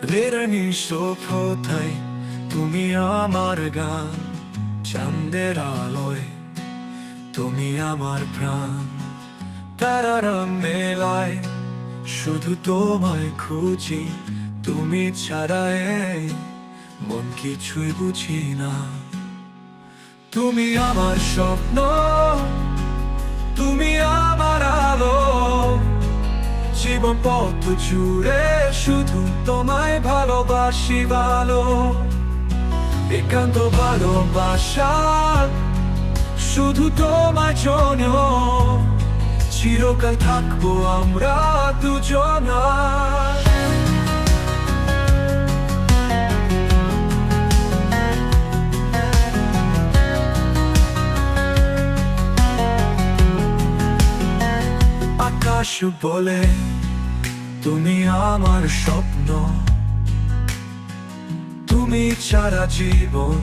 রাতের নিশোফতাই তুমি আমার গান, চাঁদের আলোয় তুমি আমার প্রাণ। তারারা মেলায় শুধু তোমায় খুঁজি, তুমি ছাড়া এই মন কিছুই বুঝি না। তুমি আমার স্বপ্ন, তুমি আমার আলো, জীবন পথ জুড়ে শুধু তোমায় ভালোবাসি ভালো। একান্ত ভালোবাসা শুধু তোমার জন্য, চিরকাল থাকবো আমরা দুজন। আকাশ বলে তুমি আমার স্বপ্ন, তুমি ছাড়া জীবন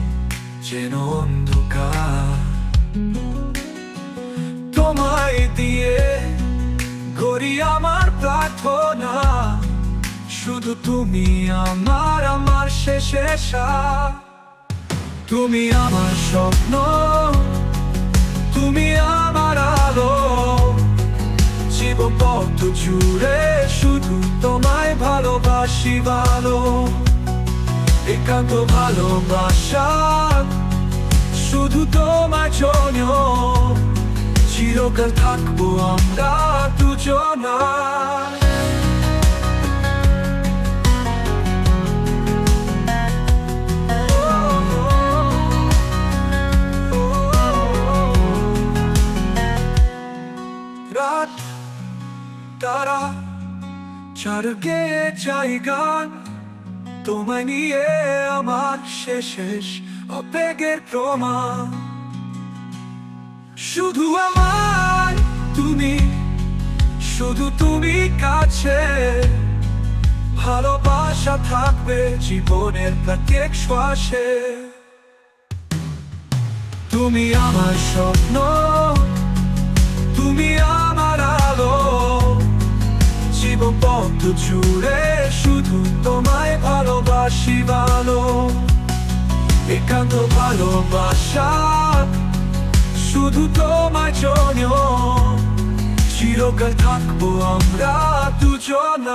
যেন অন্ধকার। তোমায় দিয়ে করি আমার প্রার্থনা, শুধু তুমি আমার শেষ আশা। তুমি আমার স্বপ্ন, তুমি আমার আলো, জীবন পথ জুড়ে শুধু তোমায় ভালোবাসি ভালো। একান্ত ভালোবাসা শুধু তোমার জন্য, চিরকাল থাকবো আমরা দুজন। রাত তারা চারগে জায়গান, তোমায় নিয়ে আমার শেষ আবেগের প্রমাণ। শুধু আমার তুমি, শুধু তুমি কাছে, ভালোবাসা থাকবে জীবনের প্রত্যেক শ্বাসে। তুমি আমার স্বপ্ন, তুমি আমার আলো, জীবন পথ জুড়ে শুধু তোমায় ভালোবাসি ভালো। একান্ত ভালোবাসা শুধু তোমার জন্য, চিরকাল থাকবো আমরা দুজন।